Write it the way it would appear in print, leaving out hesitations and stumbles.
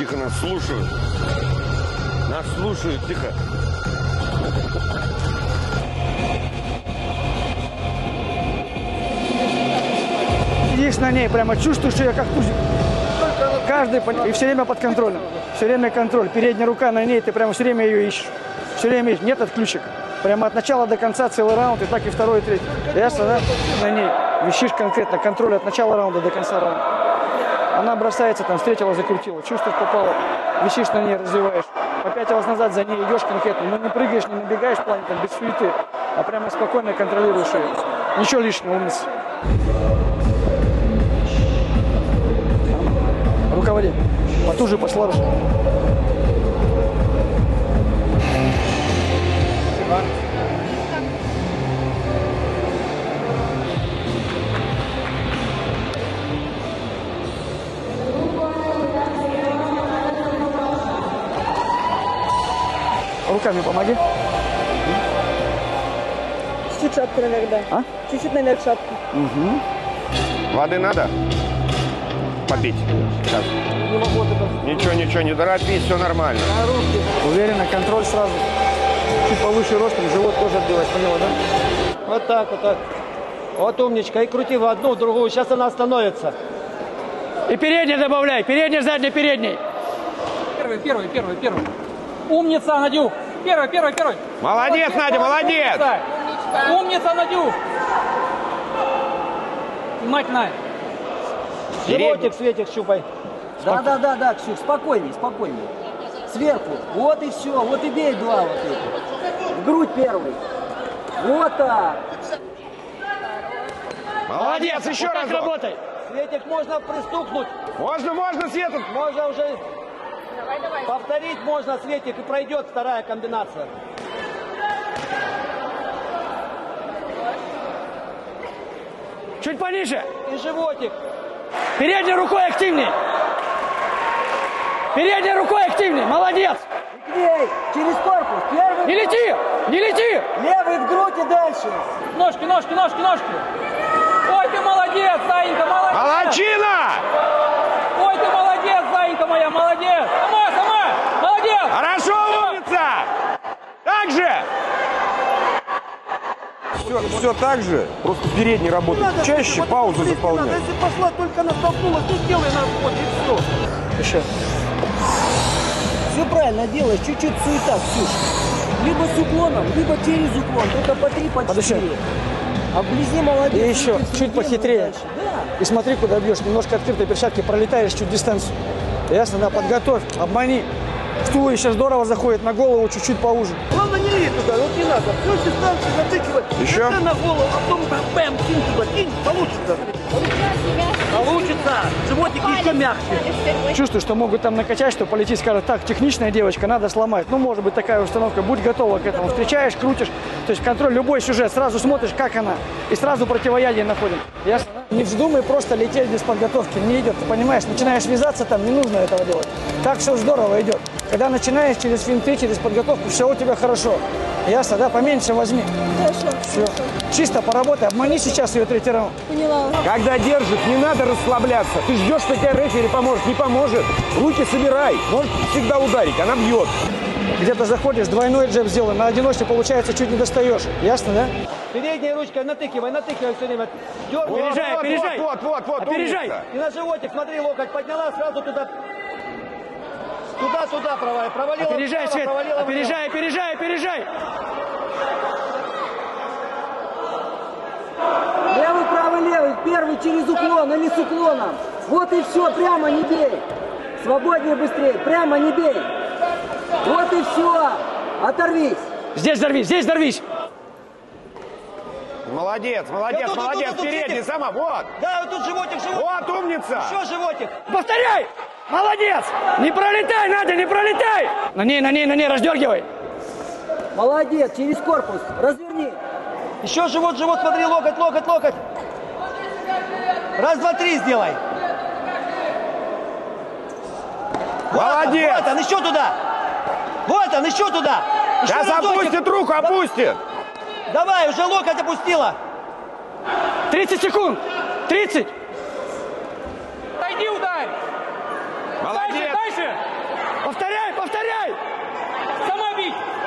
Тихо, нас слушают. Нас слушают, тихо. Сидишь на ней, прямо чувствуешь ее как тузик. Каждый, и все время под контролем. Все время контроль. Передняя рука на ней, ты прямо все время ее ищешь. Все время ищешь. Нет отключек. Прямо от начала до конца целый раунд, и так и второй, и третий. Ясно, да? На ней. Висишь конкретно, контроль от начала раунда до конца раунда. Она бросается, там, встретила, закрутила. Чувствуешь, попала. Висишь на ней, развиваешь. Попятилась назад, за ней идешь конкретно. Но не прыгаешь, не набегаешь в плане, там, без суеты. А прямо спокойно контролируешь ее. Ничего лишнего, умница. Руководи. Потуже, послабже. Руками помоги. Чуть-чуть шапку наверх, да. А? Чуть-чуть наверх шапку. Угу. Воды надо? Попить. Сейчас. Ничего, ничего, не торопись, все нормально. Уверенно, контроль сразу. Чуть повыше ростом, живот тоже отбивать, поняла, да? Вот так, вот так. Вот умничка. И крути в одну, в другую. Сейчас она остановится. И передний добавляй. Передний, задний, передний. Первый. Умница, Надюх. Первый. Молодец, Надя, молодец. Умница, Надюх. Мать Надя. Животик, Светик, щупай. Да, Ксюх, спокойней. Сверху. Вот и все. Вот и бей два вот эти. В грудь первый. Вот так. Молодец, еще Вот раз так работай. Светик, можно пристукнуть. Можно, Света. Можно уже повторить, можно, Светик, и пройдет вторая комбинация. Чуть пониже. И животик. Передней рукой активней. Молодец. И к ней. Через корпус. Первый. Не лети. Левый в грудь и дальше. Ножки. Ой, ты молодец, Заинька, молодец. Молодчина! Ой, ты молодец, Заинька моя, молодец. Сама, молодец. Хорошо, умница! Так же! Все так же, просто передний работает чаще, паузу заполнять. Если пошла, только она столкнулась, не делай на вход, и все. Еще. Все правильно делаешь, чуть-чуть суета, Ксюш. Либо с уклоном, либо через уклон, только по 3, по 4. Подыши. А вблизи молодец. И еще, чуть похитрее. Да. И смотри, куда бьешь. Немножко открытой перчатки, пролетаешь чуть дистанцию. Ясно, да? Подготовь, обмани. В туловище здорово заходит, на голову чуть-чуть поуже. Главное, не лезь туда, вот не надо. Всю дистанцию затыкивай. Еще? Это на голову, а потом бэм, кинь туда, кинь, получится. Получится. Животик еще мягче. Чувствую, что могут там накачать, что полететь, скажут, так, техничная девочка, надо сломать. Ну, может быть, такая установка. Будь готова к этому. Встречаешь, крутишь. То есть контроль, любой сюжет. Сразу смотришь, как она. И сразу противоядие находим. Ясно? Не вздумай просто лететь без подготовки. Не идет. Ты понимаешь, начинаешь вязаться там, не нужно этого делать. Так все здорово идет. Когда начинаешь через финты, через подготовку, все у тебя хорошо. Ясно, да? Поменьше возьми. Хорошо. Все. Чисто поработай. Обмани сейчас ее третий раунд. Поняла. Когда держит, не надо расслабляться. Ты ждешь, что тебе рефери поможет. Не поможет. Руки собирай. Может всегда ударить, она бьет. Где-то заходишь, двойной джеб сделай. На одиночке, получается, чуть не достаешь. Ясно, да? Передней ручкой натыкивай все время. Дергай. Опережай. Вот, Опережай. умница. И на животик, смотри, локоть подняла, сразу туда. Туда провалила. Опережай, вправо, Свет. провалила влево. Опережай. Левый, правый, левый. Первый через уклон, а не с уклоном. Вот и все, прямо не бей. Свободнее, быстрее. Прямо не бей. Вот и все. Оторвись. Здесь взорвись. Молодец. Тут, Передний, Светик. сама, вот. Да, вот тут животик. Вот, умница. Еще животик. Повторяй. Молодец. Не пролетай, Надя, не пролетай. На ней, раздергивай. Молодец, через корпус. Разверни. Еще живот, смотри, локоть. Раз, два, три сделай. Молодец. Вот он, еще туда. Еще Сейчас разочек. опустит руку, опустит. Давай, уже локоть опустила. 30 секунд. 30. Отойди, ударь. Молодец. Дальше. Выше! Повторяй, повторяй! Сама бить!